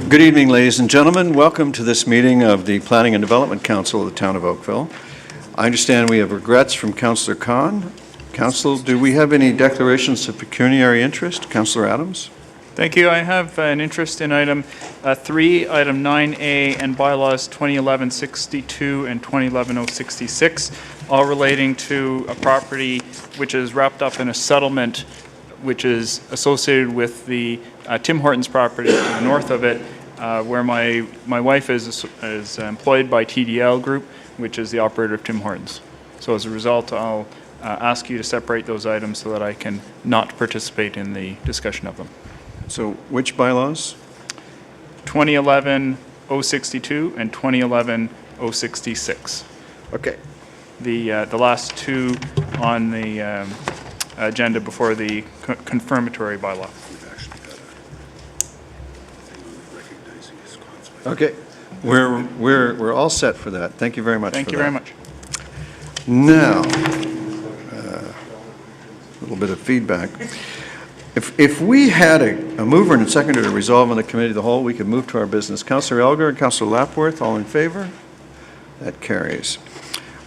Good evening, ladies and gentlemen. Welcome to this meeting of the Planning and Development Council of the Town of Oakville. I understand we have regrets from Councillor Khan. Council, do we have any declarations of pecuniary interest? Councillor Adams? Thank you. I have an interest in item 3, item 9A, and bylaws 2011-62 and 2011-066, all relating to a property which is wrapped up in a settlement which is associated with the Tim Hortons property to the north of it, where my wife is employed by TDL Group, which is the operator of Tim Hortons. So as a result, I'll ask you to separate those items so that I can not participate in the discussion of them. So which bylaws? 2011-062 and 2011-066. Okay. The last two on the agenda before the confirmatory bylaw. Okay. We're all set for that. Thank you very much. Thank you very much. Now, a little bit of feedback. If we had a mover and a seconder to resolve on the committee of the whole, we could move to our business. Councillor Elgar and Councillor Lapworth, all in favor? That carries.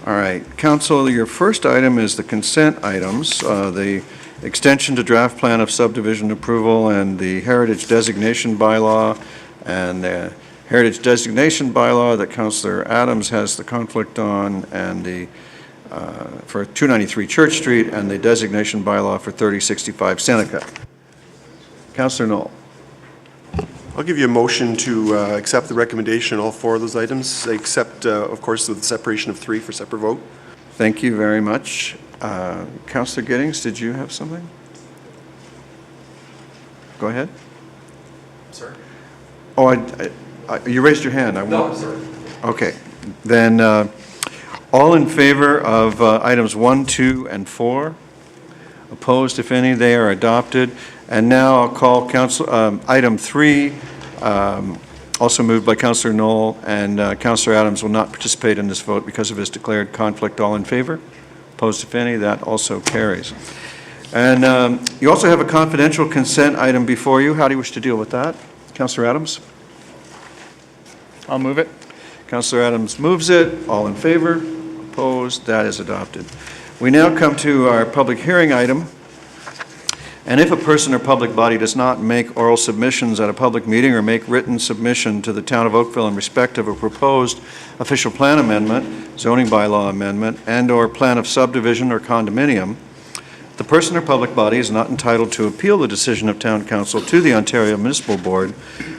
All right, Council, your first item is the consent items, the extension to draft plan of subdivision approval and the heritage designation bylaw, and the heritage designation bylaw that Councillor Adams has the conflict on, and the for 293 Church Street, and the designation bylaw for 3065 Seneca. Councillor Knoll. I'll give you a motion to accept the recommendation on all four of those items, except, of course, with the separation of 3 for separate vote. Thank you very much. Councillor Giddings, did you have something? Go ahead. Sir? Oh, you raised your hand. No, sir. Okay. Then all in favor of items 1, 2, and 4? Opposed, if any? They are adopted. And now I'll call item 3, also moved by Councillor Knoll, and Councillor Adams will not participate in this vote because of his declared conflict. All in favor? Opposed, if any? That also carries. And you also have a confidential consent item before you. How do you wish to deal with that? Councillor Adams? I'll move it. Councillor Adams moves it. All in favor? Opposed? That is adopted. We now come to our public hearing item. And if a person or public body does not make oral submissions at a public meeting or make written submission to the Town of Oakville in respect of a proposed official plan amendment, zoning bylaw amendment, and or plan of subdivision or condominium, the person or public body is not entitled to appeal the decision of Town Council to the Ontario Municipal Board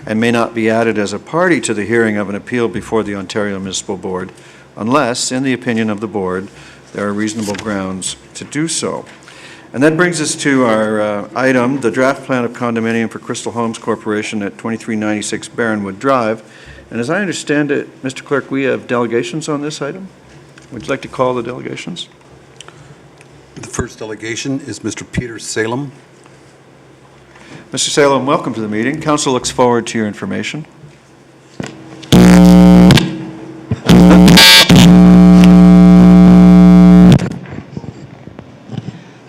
and may not be added as a party to the hearing of an appeal before the Ontario Municipal Board unless, in the opinion of the Board, there are reasonable grounds to do so. And that brings us to our item, the draft plan of condominium for Crystal Homes Corporation at 2396 Barronwood Drive. And as I understand it, Mr. Clerk, we have delegations on this item. Would you like to call the delegations? The first delegation is Mr. Peter Salem. Mr. Salem, welcome to the meeting. Council looks forward to your information.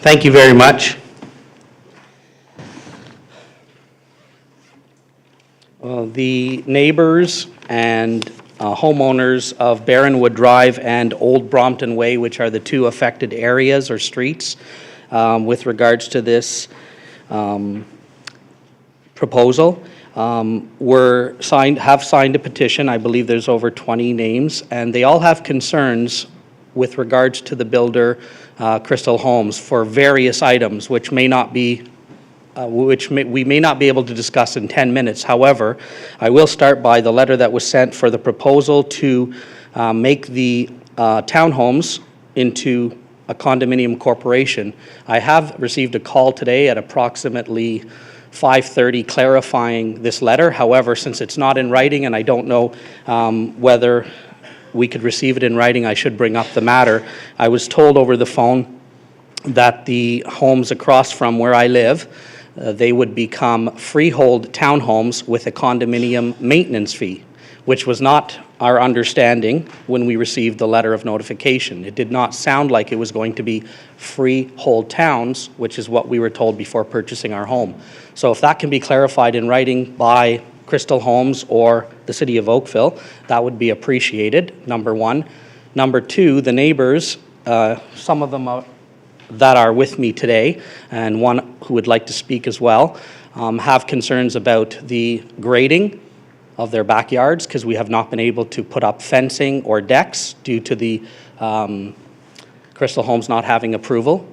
Thank you very much. The neighbors and homeowners of Barronwood Drive and Old Brompton Way, which are the two affected areas or streets with regards to this proposal, have signed a petition. I believe there's over 20 names, and they all have concerns with regards to the builder, Crystal Homes, for various items which may not be we may not be able to discuss in 10 minutes. However, I will start by the letter that was sent for the proposal to make the townhomes into a condominium corporation. I have received a call today at approximately 5:30 clarifying this letter. However, since it's not in writing and I don't know whether we could receive it in writing, I should bring up the matter. I was told over the phone that the homes across from where I live, they would become freehold townhomes with a condominium maintenance fee, which was not our understanding when we received the letter of notification. It did not sound like it was going to be freehold towns, which is what we were told before purchasing our home. So if that can be clarified in writing by Crystal Homes or the City of Oakville, that would be appreciated, number one. Number two, the neighbors, some of them that are with me today, and one who would like to speak as well, have concerns about the grading of their backyards because we have not been able to put up fencing or decks due to the Crystal Homes not having approval.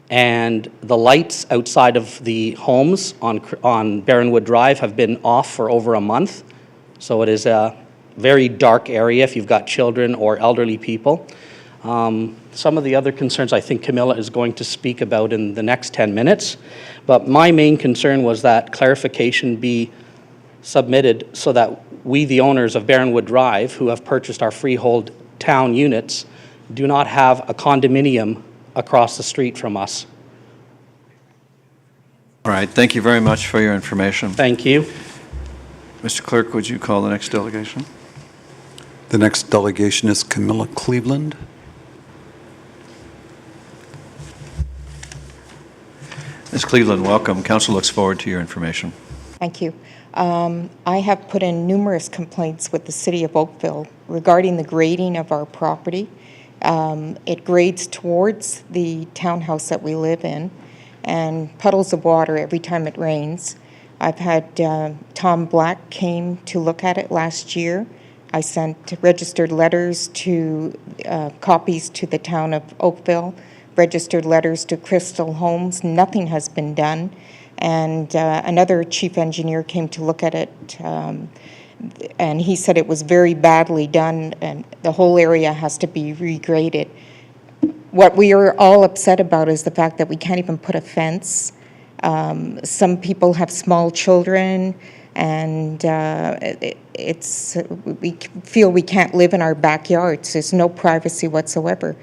And the lights outside of the homes on Barronwood Drive have been off for over a month. So it is a very dark area if you've got children or elderly people. Some of the other concerns I think Camilla is going to speak about in the next 10 minutes. But my main concern was that clarification be submitted so that we, the owners of Barronwood Drive, who have purchased our freehold town units, do not have a condominium across the street from us. All right, thank you very much for your information. Thank you. Mr. Clerk, would you call the next delegation? The next delegation is Camilla Cleveland. Ms. Cleveland, welcome. Council looks forward to your information. Thank you. I have put in numerous complaints with the City of Oakville regarding the grading of our property. It grades towards the townhouse that we live in and puddles of water every time it rains. I've had Tom Black came to look at it last year. I sent registered letters to copies to the town of Oakville, registered letters to Crystal Homes. Nothing has been done. And another chief engineer came to look at it, and he said it was very badly done and the whole area has to be regraded. What we are all upset about is the fact that we can't even put a fence. Some people have small children, and we feel we can't live in our backyards. There's no privacy whatsoever.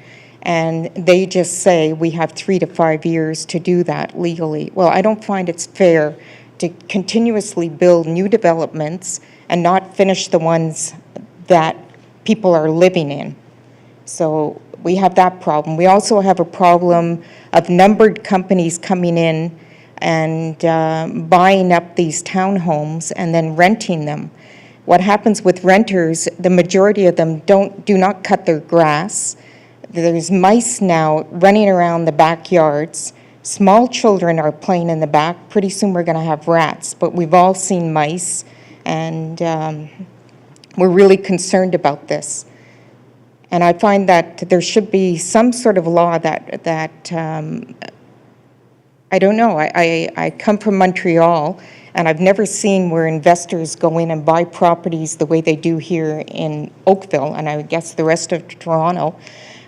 And they just say we have 3 to 5 years to do that legally. Well, I don't find it's fair to continuously build new developments and not finish the ones that people are living in. So we have that problem. We also have a problem of numbered companies coming in and buying up these townhomes and then renting them. What happens with renters, the majority of them do not cut their grass. There's mice now running around the backyards. Small children are playing in the back. Pretty soon we're going to have rats, but we've all seen mice, and we're really concerned about this. And I find that there should be some sort of law that I don't know. I come from Montreal, and I've never seen where investors go in and buy properties the way they do here in Oakville, and I guess the rest of Toronto.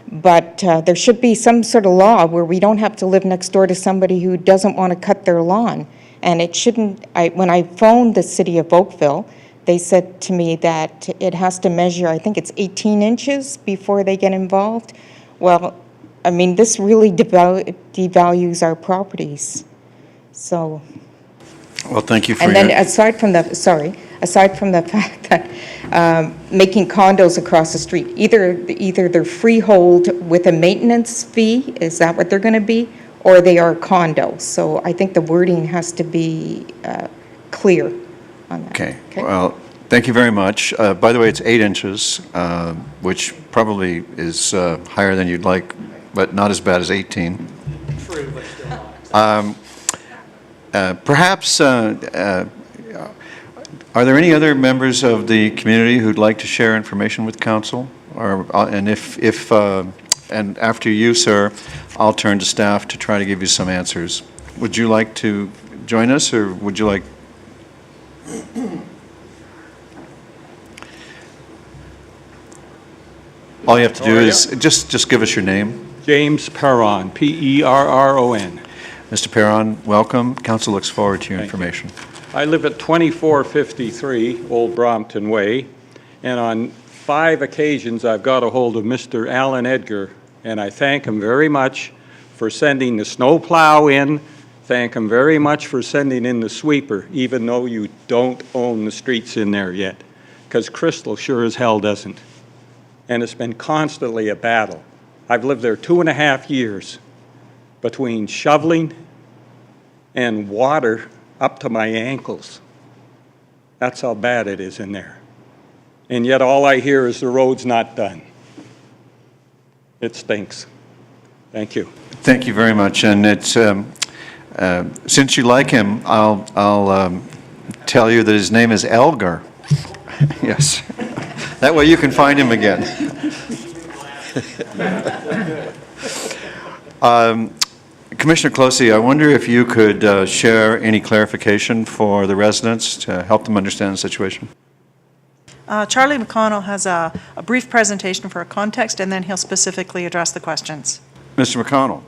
But there should be some sort of law where we don't have to live next door to somebody who doesn't want to cut their lawn. And it shouldn't, when I phoned the City of Oakville, they said to me that it has to measure, I think it's 18 inches before they get involved. Well, I mean, this really devalues our properties. So. Well, thank you for and then aside from the fact that making condos across the street, either they're freehold with a maintenance fee, is that what they're going to be, or they are condos. So I think the wording has to be clear on that. Okay. Well, thank you very much. By the way, it's 8 inches, which probably is higher than you'd like, but not as bad as 18. True, but still not. Perhaps, are there any other members of the community who'd like to share information with council? And and after you, sir, I'll turn to staff to try to give you some answers. Would you like to join us, or would you like? All you have to do is just give us your name. James Perrin, P-E-R-R-O-N. Mr. Perrin, welcome. Council looks forward to your information. I live at 2453 Old Brompton Way, and on 5 occasions I've got a hold of Mr. Alan Edgar, and I thank him very much for sending the snow plow in, thank him very much for sending in the sweeper, even though you don't own the streets in there yet, because Crystal sure as hell doesn't. And it's been constantly a battle. I've lived there 2.5 years between shoveling and water up to my ankles. That's how bad it is in there. And yet all I hear is the road's not done. It stinks. Thank you. Thank you very much. And it's, since you like him, I'll tell you that his name is Elgar. Yes. That way you can find him again. Commissioner Closey, I wonder if you could share any clarification for the residents to help them understand the situation. Charlie McConnell has a brief presentation for a context, and then he'll specifically address the questions. Mr. McConnell,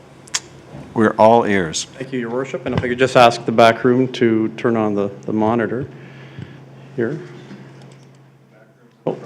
we're all ears. Thank you, Your Worship. And if I could just ask the back room to turn on the monitor here. Oh.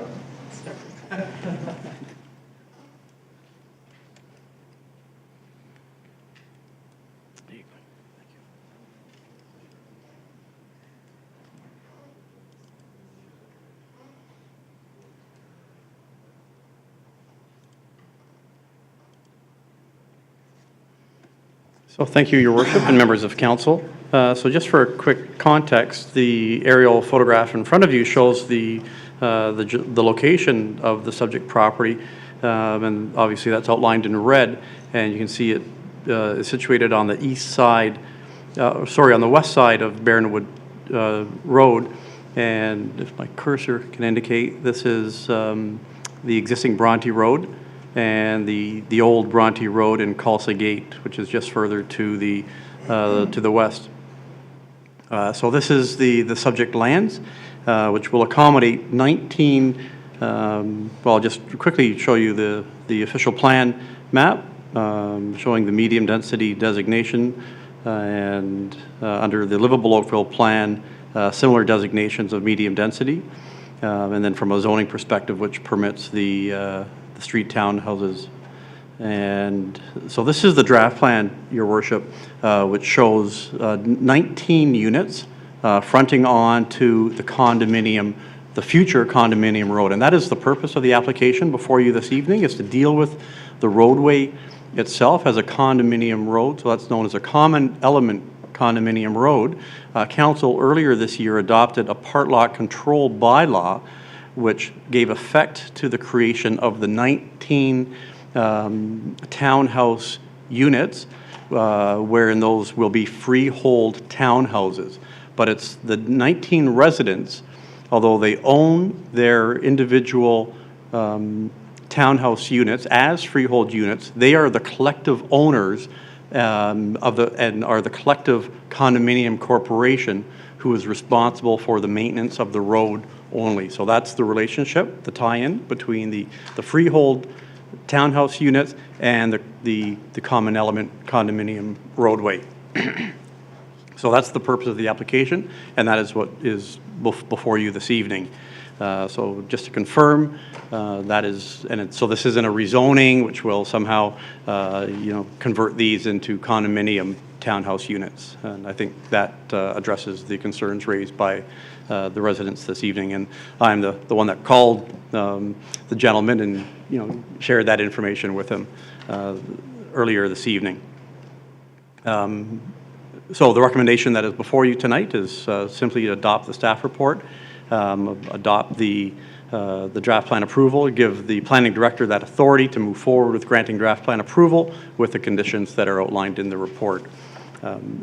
So thank you, Your Worship, and members of council. So just for a quick context, the aerial photograph in front of you shows the location of the subject property, and obviously that's outlined in red, and you can see it is situated on the east side, on the west side of Barronwood Road, and if my cursor can indicate, this is the existing Bronte Road, and the old Bronte Road in Calsa Gate, which is just further to the west. So this is the subject lands, which will accommodate 19, well, I'll just quickly show you the official plan map, showing the medium density designation, and under the livable Oakville plan, similar designations of medium density, and then from a zoning perspective, which permits the street townhouses. And so this is the draft plan, Your Worship, which shows 19 units fronting on to the condominium, the future condominium road. And that is the purpose of the application before you this evening, is to deal with the roadway itself as a condominium road. So that's known as a common element condominium road. Council earlier this year adopted a part lot control bylaw, which gave effect to the creation of the 19 townhouse units, wherein those will be freehold townhouses. But it's the 19 residents, although they own their individual townhouse units as freehold units, they are the collective owners and are the collective condominium corporation who is responsible for the maintenance of the road only. So that's the relationship, the tie-in between the freehold townhouse units and the common element condominium roadway. So that's the purpose of the application, and that is what is before you this evening. So just to confirm, that is, so this isn't a rezoning, which will somehow, convert these into condominium townhouse units. And I think that addresses the concerns raised by the residents this evening. And I'm the one that called the gentleman and, shared that information with him earlier this evening. So the recommendation that is before you tonight is simply to adopt the staff report, adopt the draft plan approval, give the planning director that authority to move forward with granting draft plan approval with the conditions that are outlined in the report.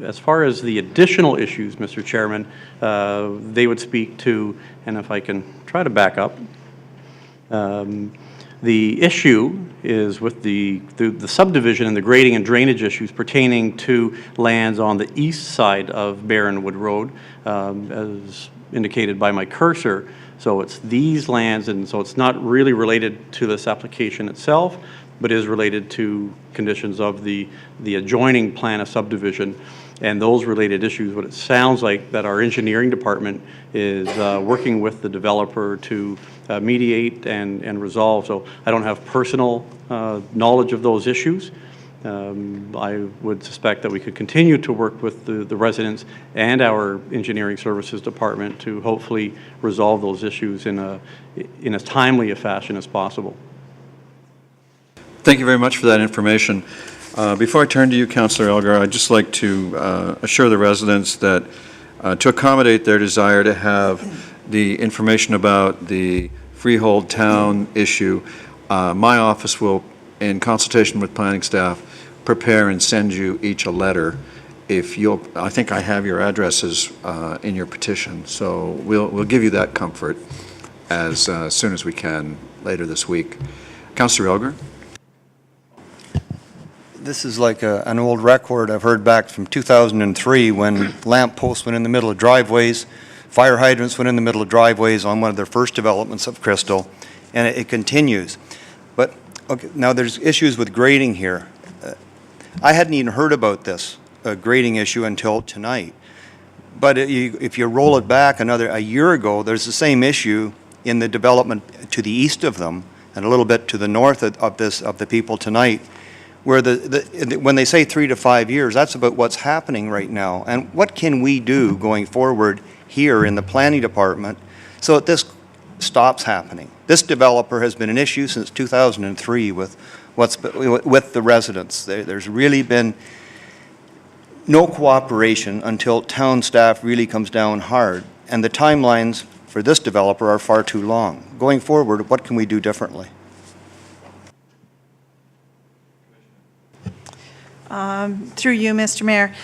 As far as the additional issues, Mr. Chairman, they would speak to, and if I can try to back up, the issue is with the subdivision and the grading and drainage issues pertaining to lands on the east side of Barronwood Road, as indicated by my cursor. So it's these lands, and so it's not really related to this application itself, but is related to conditions of the adjoining plan of subdivision and those related issues. What it sounds like that our engineering department is working with the developer to mediate and resolve. So I don't have personal knowledge of those issues. I would suspect that we could continue to work with the residents and our engineering services department to hopefully resolve those issues in as timely a fashion as possible. Thank you very much for that information. Before I turn to you, Councillor Elgar, I'd just like to assure the residents that to accommodate their desire to have the information about the freehold town issue, my office will, in consultation with planning staff, prepare and send you each a letter. If you'll, I think I have your addresses in your petition, so we'll give you that comfort as soon as we can later this week. Councillor Elger? This is like an old record I've heard back from 2003 when lamp posts went in the middle of driveways, fire hydrants went in the middle of driveways on one of their first developments of Crystal, and it continues. But okay, now there's issues with grading here. I hadn't even heard about this grading issue until tonight. But if you roll it back a year ago, there's the same issue in the development to the east of them and a little bit to the north of the people tonight, where when they say 3 to 5 years, that's about what's happening right now. And what can we do going forward here in the planning department so that this stops happening? This developer has been an issue since 2003 with the residents. There's really been no cooperation until town staff really comes down hard. And the timelines for this developer are far too long. Going forward, what can we do differently? Through you, Mr. Mayor,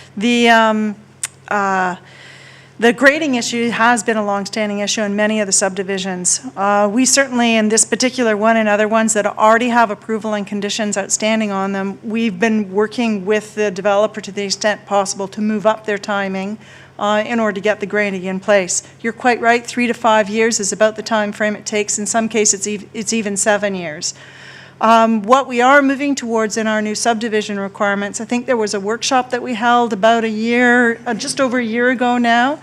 the grading issue has been a long-standing issue in many of the subdivisions. We certainly, in this particular one and other ones that already have approval and conditions outstanding on them, we've been working with the developer to the extent possible to move up their timing in order to get the grading in place. You're quite right, 3 to 5 years is about the time frame it takes. In some cases, it's even 7 years. What we are moving towards in our new subdivision requirements, I think there was a workshop that we held about a year, just over a year ago now,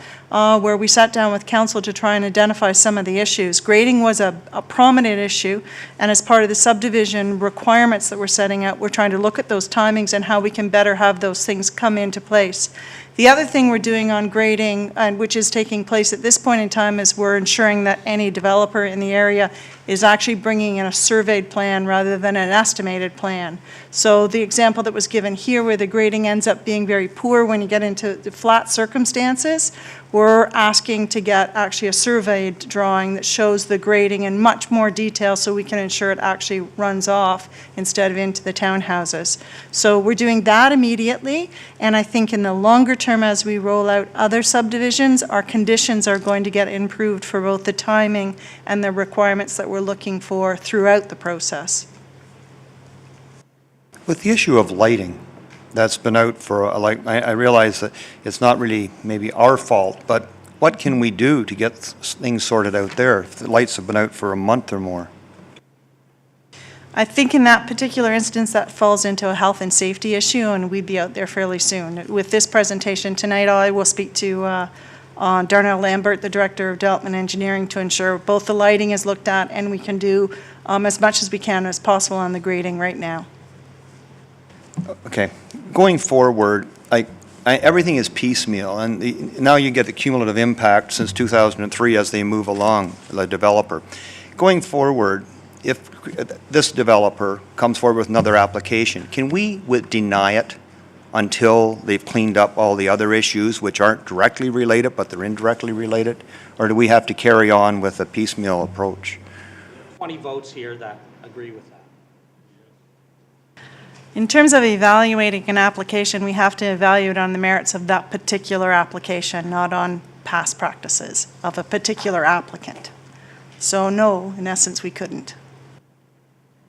where we sat down with council to try and identify some of the issues. Grading was a prominent issue, and as part of the subdivision requirements that we're setting out, we're trying to look at those timings and how we can better have those things come into place. The other thing we're doing on grading, and which is taking place at this point in time, is we're ensuring that any developer in the area is actually bringing in a surveyed plan rather than an estimated plan. So the example that was given here where the grading ends up being very poor when you get into the flat circumstances, we're asking to get actually a surveyed drawing that shows the grading in much more detail so we can ensure it actually runs off instead of into the townhouses. So we're doing that immediately, and I think in the longer term as we roll out other subdivisions, our conditions are going to get improved for both the timing and the requirements that we're looking for throughout the process. With the issue of lighting, that's been out for, I realize that it's not really maybe our fault, but what can we do to get things sorted out there if the lights have been out for a month or more? I think in that particular instance that falls into a health and safety issue, and we'd be out there fairly soon. With this presentation tonight, I will speak to Darnell Lambert, the Director of Development Engineering, to ensure both the lighting is looked at and we can do as much as we can as possible on the grading right now. Okay, going forward, everything is piecemeal, and now you get the cumulative impact since 2003 as they move along, the developer. Going forward, if this developer comes forward with another application, can we deny it until they've cleaned up all the other issues which aren't directly related but they're indirectly related, or do we have to carry on with a piecemeal approach? 20 votes here that agree with that. In terms of evaluating an application, we have to evaluate on the merits of that particular application, not on past practices of a particular applicant. So no, in essence, we couldn't.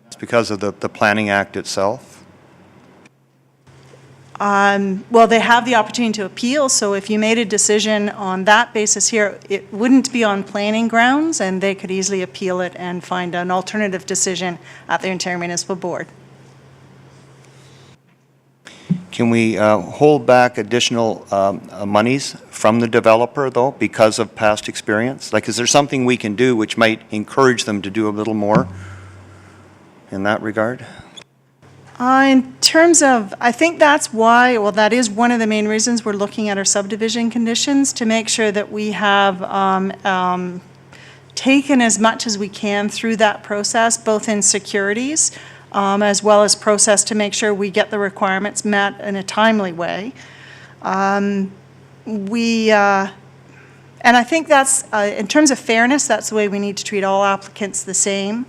It's because of the Planning Act itself? Well, they have the opportunity to appeal, so if you made a decision on that basis here, it wouldn't be on planning grounds, and they could easily appeal it and find an alternative decision at the Ontario Municipal Board. Can we hold back additional monies from the developer, though, because of past experience? Like, is there something we can do which might encourage them to do a little more in that regard? In terms of, I think that's why, well, that is one of the main reasons we're looking at our subdivision conditions, to make sure that we have taken as much as we can through that process, both in securities, as well as process to make sure we get the requirements met in a timely way. And I think that's, in terms of fairness, that's the way we need to treat all applicants the same.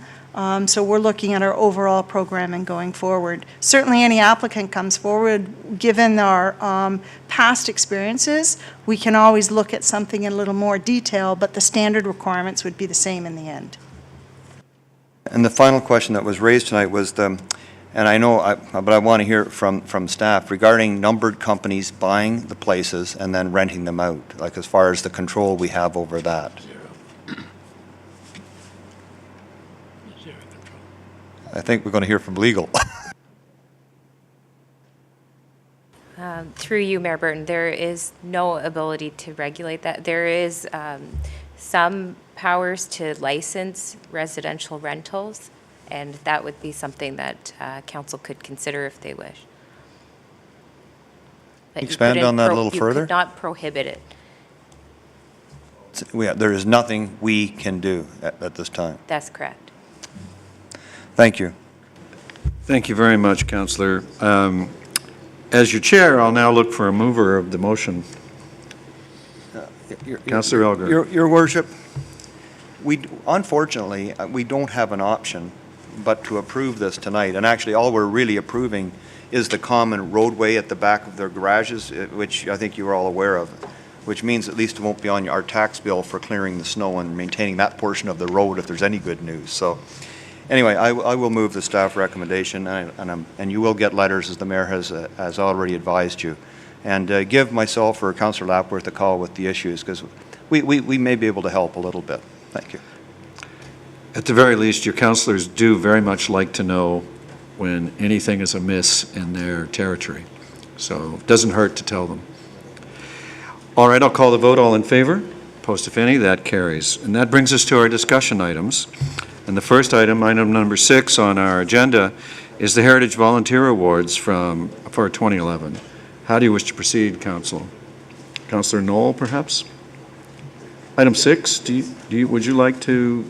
So we're looking at our overall programming going forward. Certainly any applicant comes forward, given our past experiences, we can always look at something in a little more detail, but the standard requirements would be the same in the end. And the final question that was raised tonight was and I know, but I want to hear it from staff, regarding numbered companies buying the places and then renting them out, like as far as the control we have over that. I think we're going to hear from legal. Through you, Mayor Burton, there is no ability to regulate that. There is some powers to license residential rentals, and that would be something that council could consider if they wish. But Expand on that a little further? You could not prohibit it. There is nothing we can do at this time. That's correct. Thank you. Thank you very much, Councillor. As your chair, I'll now look for a mover of the motion. Councillor Elgar. Your Worship, unfortunately, we don't have an option but to approve this tonight. And actually, all we're really approving is the common roadway at the back of their garages, which I think you're all aware of, which means at least it won't be on our tax bill for clearing the snow and maintaining that portion of the road if there's any good news. So anyway, I will move the staff recommendation, and you will get letters, as the mayor has already advised you. And give myself or Councillor Lapworth a call with the issues, because we may be able to help a little bit. Thank you. At the very least, your councillors do very much like to know when anything is amiss in their territory. So it doesn't hurt to tell them. All right, I'll call the vote. All in favor? Opposed, if any? That carries. And that brings us to our discussion items. And the first item, item number 6 on our agenda, is the Heritage Volunteer Awards for 2011. How do you wish to proceed, Council? Councillor Knoll, perhaps? Item 6, would you like to?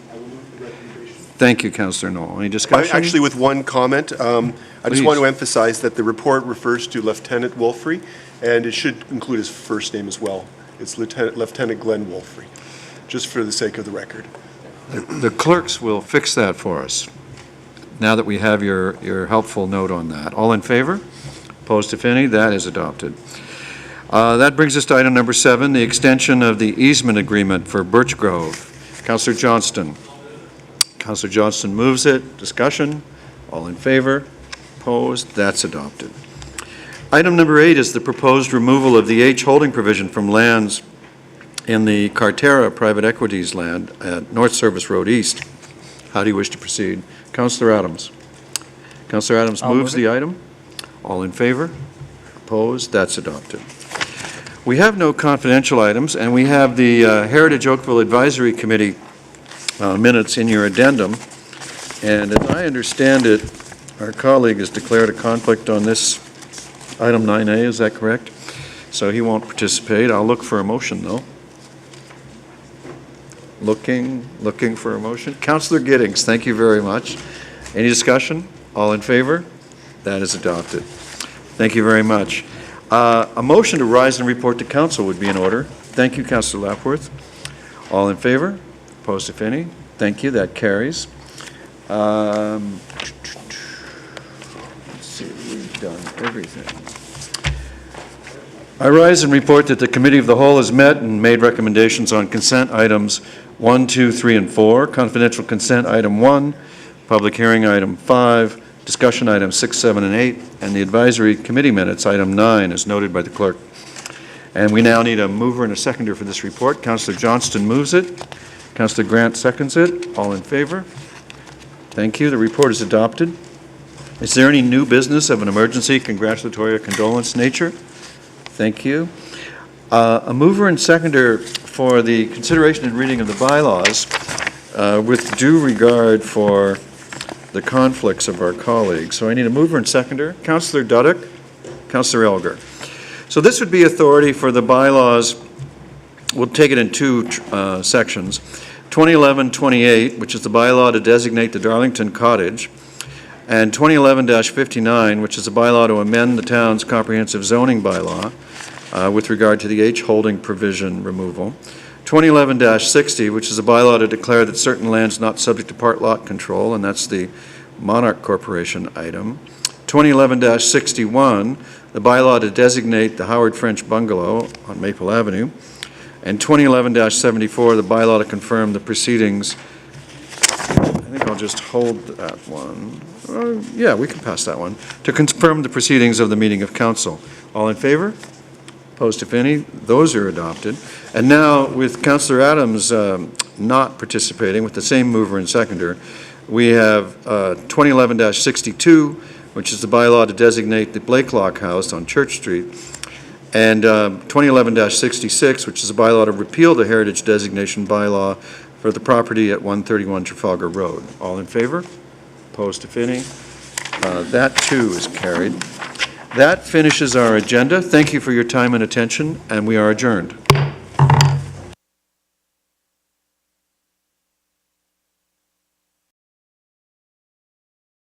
Thank you, Councillor Knoll. Any discussion? Actually, with one comment, I just want to emphasize that the report refers to Lieutenant Wolfrey, and it should include his first name as well. It's Lieutenant Glenn Wolfrey, just for the sake of the record. The clerks will fix that for us, now that we have your helpful note on that. All in favor? Opposed, if any? That is adopted. That brings us to item number 7, the extension of the easement agreement for Birch Grove. Councillor Johnston. Councillor Johnston moves it. Discussion? All in favor? Opposed? That's adopted. Item number 8 is the proposed removal of the H holding provision from lands in the Carterra Private Equities land at North Service Road East. How do you wish to proceed? Councillor Adams. Councillor Adams moves the item. All in favor? Opposed? That's adopted. We have no confidential items, and we have the Heritage Oakville Advisory Committee minutes in your addendum. And as I understand it, our colleague has declared a conflict on this item 9A, is that correct? So he won't participate. I'll look for a motion, though. Looking for a motion. Councillor Giddings, thank you very much. Any discussion? All in favor? That is adopted. Thank you very much. A motion to rise and report to council would be in order. Thank you, Councillor Lapworth. All in favor? Opposed, if any? Thank you. That carries. Let's see, we've done everything. I rise and report that the Committee of the Whole has met and made recommendations on consent items 1, 2, 3, and 4, confidential consent item 1, public hearing item 5, discussion items 6, 7, and 8, and the advisory committee minutes item 9, as noted by the clerk. And we now need a mover and a seconder for this report. Councillor Johnston moves it. Councillor Grant seconds it. All in favor? Thank you. The report is adopted. Is there any new business of an emergency, congratulatory, or condolence nature? Thank you. A mover and seconder for the consideration and reading of the bylaws with due regard for the conflicts of our colleagues. So I need a mover and seconder. Councillor Duddock, Councillor Elgar. So this would be authority for the bylaws. We'll take it in 2 sections. 2011-28, which is the bylaw to designate the Darlington Cottage, and 2011-59, which is a bylaw to amend the town's comprehensive zoning bylaw with regard to the H holding provision removal. 2011-60, which is a bylaw to declare that certain lands not subject to part lot control, and that's the Monarch Corporation item. 2011-61, the bylaw to designate the Howard French Bungalow on Maple Avenue. And 2011-74, the bylaw to confirm the proceedings. I think I'll just hold that one. Yeah, we can pass that one. To confirm the proceedings of the meeting of council. All in favor? Opposed, if any? Those are adopted. And now, with Councillor Adams not participating, with the same mover and seconder, we have 2011-62, which is the bylaw to designate the Blakelock House on Church Street, and 2011-66, which is a bylaw to repeal the heritage designation bylaw for the property at 131 Trafalgar Road. All in favor? Opposed, if any? That too is carried. That finishes our agenda. Thank you for your time and attention, and we are adjourned.